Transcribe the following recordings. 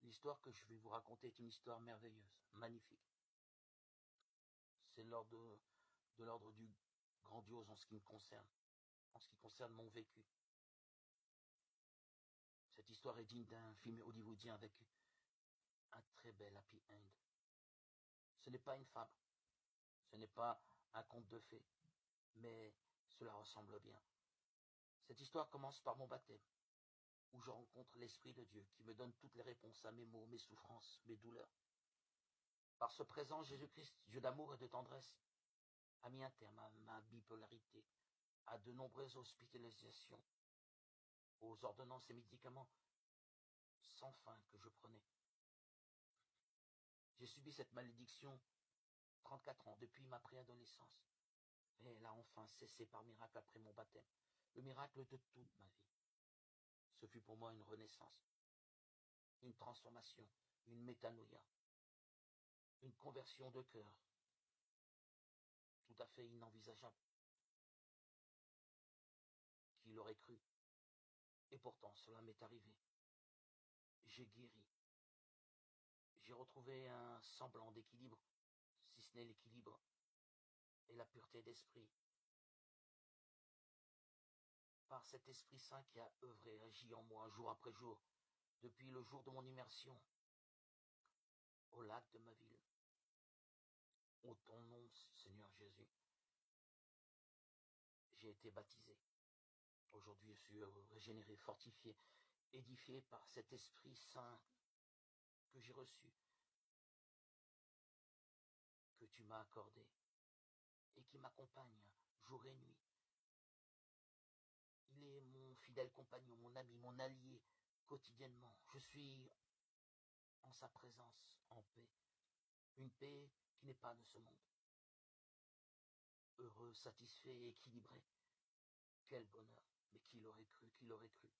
L'histoire que je vais vous raconter est une histoire merveilleuse, magnifique. C'est de l'ordre du grandiose en ce qui me concerne, en ce qui concerne mon vécu. Cette histoire est digne d'un film hollywoodien avec un très bel happy end. Ce n'est pas une fable, ce n'est pas un conte de fées, mais cela ressemble bien. Cette histoire commence par mon baptême, où je rencontre l'Esprit de Dieu qui me donne toutes les réponses à mes maux, mes souffrances, mes douleurs. Par ce présent, Jésus-Christ, Dieu d'amour et de tendresse, a mis un terme à ma bipolarité, à de nombreuses hospitalisations, aux ordonnances et médicaments sans fin que je prenais. J'ai subi cette malédiction 34 ans, depuis ma préadolescence. Et elle a enfin cessé par miracle après mon baptême, le miracle de toute ma vie. Ce fut pour moi une renaissance, une transformation, une métanoïa, une conversion de cœur, tout à fait inenvisageable. Qui l'aurait cru? Et pourtant, cela m'est arrivé. J'ai guéri. J'ai retrouvé un semblant d'équilibre, si ce n'est l'équilibre et la pureté d'esprit. Par cet Esprit Saint qui a œuvré et agi en moi jour après jour, depuis le jour de mon immersion au lac de ma ville. Ô ton nom, Seigneur Jésus, j'ai été baptisé. Aujourd'hui, je suis régénéré, fortifié, édifié par cet Esprit Saint que j'ai reçu, que tu m'as accordé et qui m'accompagne jour et nuit. Il est mon fidèle compagnon, mon ami, mon allié quotidiennement. Je suis en sa présence, en paix. Une paix qui n'est pas de ce monde. Heureux, satisfait, équilibré. Quel bonheur. Mais qui l'aurait cru, qui l'aurait cru.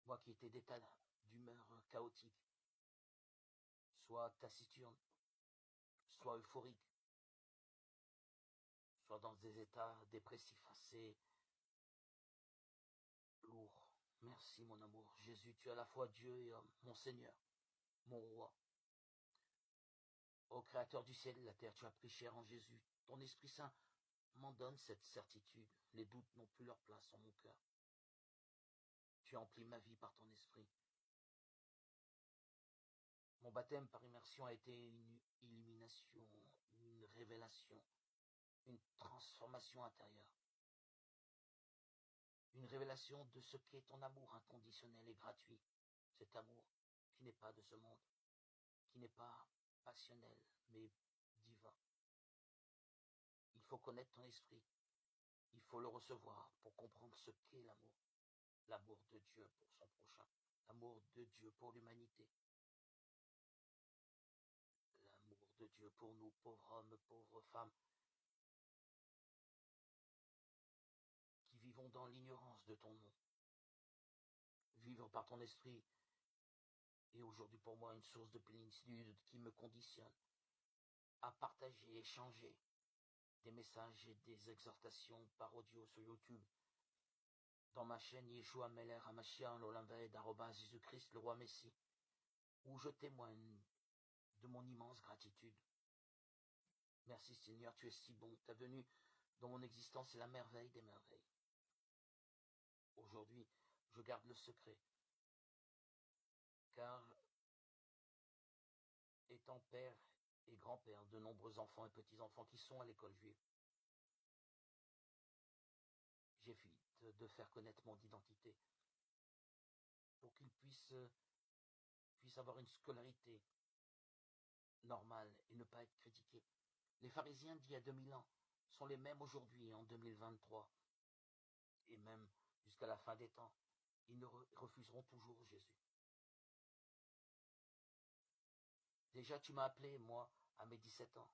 Moi qui étais d'état d'humeur chaotique, soit taciturne, soit euphorique, soit dans des états dépressifs assez lourds. Merci mon amour. Jésus, tu es à la fois Dieu et homme, mon Seigneur, mon roi. Ô Créateur du ciel et de la terre, tu as pris chair en Jésus. Ton Esprit Saint m'en donne cette certitude. Les doutes n'ont plus leur place en mon cœur. Tu emplis ma vie par ton esprit. Mon baptême par immersion a été une illumination, une révélation, une transformation intérieure. Une révélation de ce qu'est ton amour inconditionnel et gratuit. Cet amour qui n'est pas de ce monde, qui n'est pas passionnel, mais divin. Il faut connaître ton esprit. Il faut le recevoir pour comprendre ce qu'est l'amour. L'amour de Dieu pour son prochain. L'amour de Dieu pour l'humanité. L'amour de Dieu pour nous, pauvres hommes, pauvres femmes, qui vivons dans l'ignorance de ton nom. Vivre par ton esprit est aujourd'hui pour moi une source de plénitude qui me conditionne à partager, échanger des messages et des exhortations par audio sur YouTube, dans ma chaîne Yeshua Meller Hamashiach Lolamved Jésus-Christ le roi Messie, où je témoigne de mon immense gratitude. Merci Seigneur, tu es si bon, ta venue dans mon existence est la merveille des merveilles. Aujourd'hui, je garde le secret, car étant père et grand-père de nombreux enfants et petits-enfants qui sont à l'école juive, j'évite de faire connaître mon identité pour qu'ils puissent avoir une scolarité normale et ne pas être critiqués. Les pharisiens d'il y a 2000 ans sont les mêmes aujourd'hui en 2023 et même jusqu'à la fin des temps. Ils refuseront toujours Jésus. Déjà, tu m'as appelé, moi, à mes 17 ans,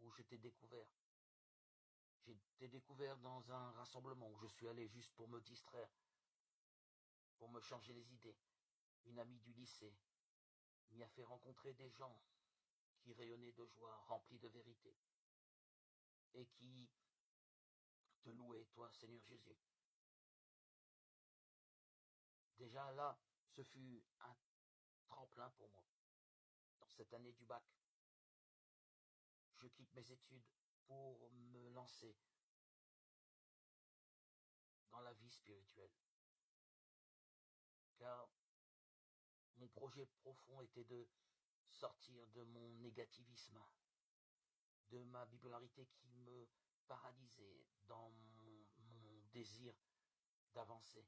où je t'ai découvert. J'ai été découvert dans un rassemblement où je suis allé juste pour me distraire, pour me changer les idées. Une amie du lycée m'y a fait rencontrer des gens qui rayonnaient de joie, remplis de vérité, et qui te louaient, toi, Seigneur Jésus. Déjà là, ce fut un tremplin pour moi. Dans cette année du bac, je quitte mes études pour me lancer dans la vie spirituelle. Car mon projet profond était de sortir de mon négativisme, de ma bipolarité qui me paralysait dans mon désir d'avancer.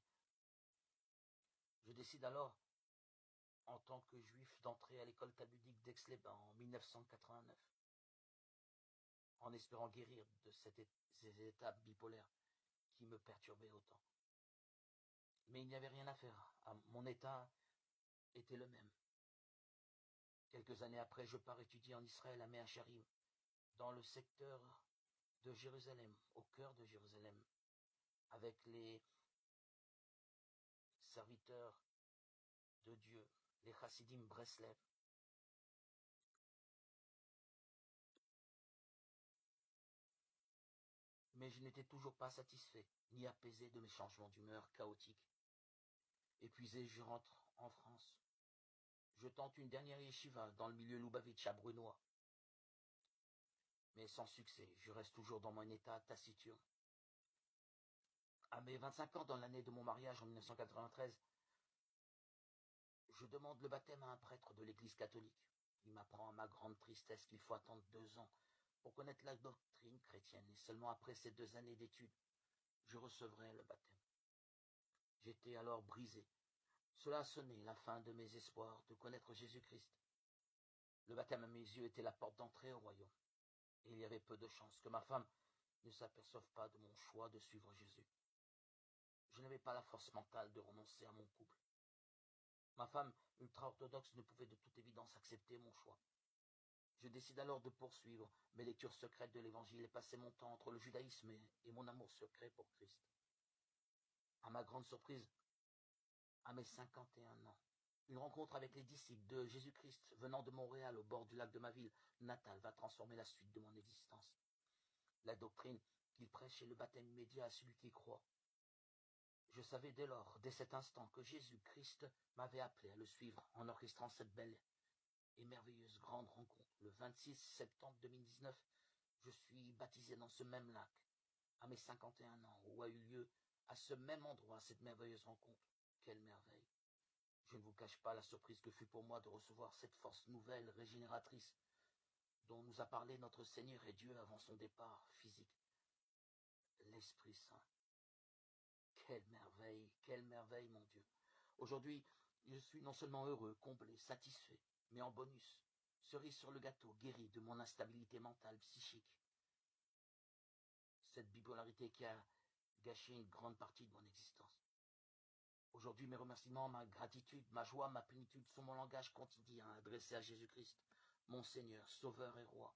Je décide alors, en tant que juif, d'entrer à l'école talmudique d'Aix-les-Bains en 1989, en espérant guérir de ces états bipolaires qui me perturbaient autant. Mais il n'y avait rien à faire. Mon état était le même. Quelques années après, je pars étudier en Israël à Mea Shearim, dans le secteur de Jérusalem, au cœur de Jérusalem, avec les serviteurs de Dieu, les Chassidim Breslev. Mais je n'étais toujours pas satisfait, ni apaisé de mes changements d'humeur chaotiques. Épuisé, je rentre en France. Je tente une dernière yeshiva dans le milieu Lubavitch à Brunois. Mais sans succès, je reste toujours dans mon état taciturne. À mes 25 ans, dans l'année de mon mariage en 1993, je demande le baptême à un prêtre de l'église catholique. Il m'apprend à ma grande tristesse qu'il faut attendre 2 ans pour connaître la doctrine chrétienne. Et seulement après ces 2 années d'études, je recevrai le baptême. J'étais alors brisé. Cela a sonné la fin de mes espoirs de connaître Jésus-Christ. Le baptême à mes yeux était la porte d'entrée au royaume. Et il y avait peu de chances que ma femme ne s'aperçoive pas de mon choix de suivre Jésus. Je n'avais pas la force mentale de renoncer à mon couple. Ma femme, ultra-orthodoxe, ne pouvait de toute évidence accepter mon choix. Je décide alors de poursuivre mes lectures secrètes de l'Évangile et passer mon temps entre le judaïsme et mon amour secret pour Christ. À ma grande surprise, à mes 51 ans, une rencontre avec les disciples de Jésus-Christ venant de Montréal au bord du lac de ma ville natale va transformer la suite de mon existence. La doctrine qu'il prêche est le baptême immédiat à celui qui croit. Je savais dès lors, dès cet instant, que Jésus-Christ m'avait appelé à le suivre en orchestrant cette belle et merveilleuse grande rencontre. Le 26 septembre 2019, je suis baptisé dans ce même lac, à mes 51 ans, où a eu lieu, à ce même endroit, cette merveilleuse rencontre. Quelle merveille! Je ne vous cache pas la surprise que fut pour moi de recevoir cette force nouvelle, régénératrice, dont nous a parlé notre Seigneur et Dieu avant son départ physique. L'Esprit Saint. Quelle merveille, mon Dieu. Aujourd'hui, je suis non seulement heureux, comblé, satisfait, mais en bonus, cerise sur le gâteau, guéri de mon instabilité mentale, psychique. Cette bipolarité qui a gâché une grande partie de mon existence. Aujourd'hui, mes remerciements, ma gratitude, ma joie, ma plénitude sont mon langage quotidien adressé à Jésus-Christ, mon Seigneur, Sauveur et Roi,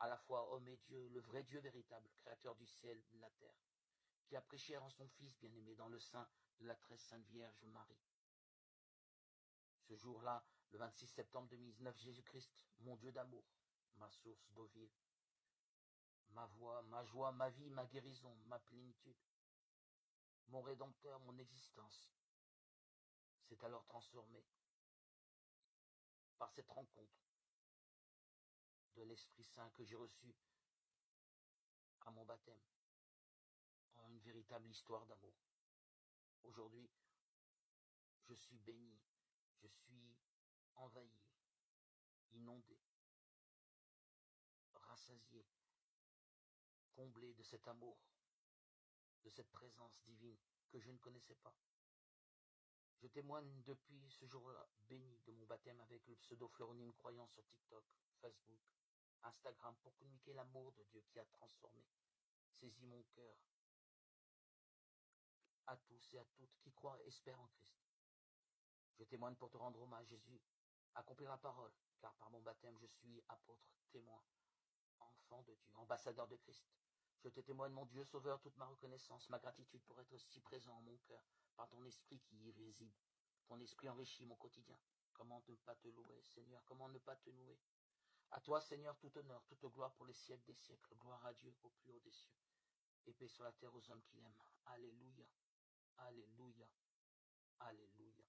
à la fois homme et Dieu, le vrai Dieu véritable, créateur du ciel et de la terre, qui a prêché en son Fils bien-aimé dans le sein de la très sainte Vierge Marie. Ce jour-là, le 26 septembre 2019, Jésus-Christ, mon Dieu d'amour, ma source d'eau vive, ma voix, ma joie, ma vie, ma guérison, ma plénitude, mon Rédempteur, mon existence, s'est alors transformé par cette rencontre de l'Esprit Saint que j'ai reçu à mon baptême en une véritable histoire d'amour. Aujourd'hui, je suis béni, je suis envahi, inondé, rassasié, comblé de cet amour, de cette présence divine que je ne connaissais pas. Je témoigne depuis ce jour-là béni de mon baptême avec le pseudo Floronyme Croyant sur TikTok, Facebook, Instagram pour communiquer l'amour de Dieu qui a transformé, saisi mon cœur à tous et à toutes qui croient et espèrent en Christ. Je témoigne pour te rendre hommage, Jésus, accomplir la parole, car par mon baptême je suis apôtre, témoin, enfant de Dieu, ambassadeur de Christ. Je te témoigne, mon Dieu Sauveur, toute ma reconnaissance, ma gratitude pour être si présent en mon cœur, par ton esprit qui y réside. Ton esprit enrichit mon quotidien. Comment ne pas te louer, Seigneur, comment ne pas te louer? À toi, Seigneur, tout honneur, toute gloire pour les siècles des siècles. Gloire à Dieu au plus haut des cieux. Et paix sur la terre aux hommes qui l'aiment. Alléluia, alléluia, alléluia.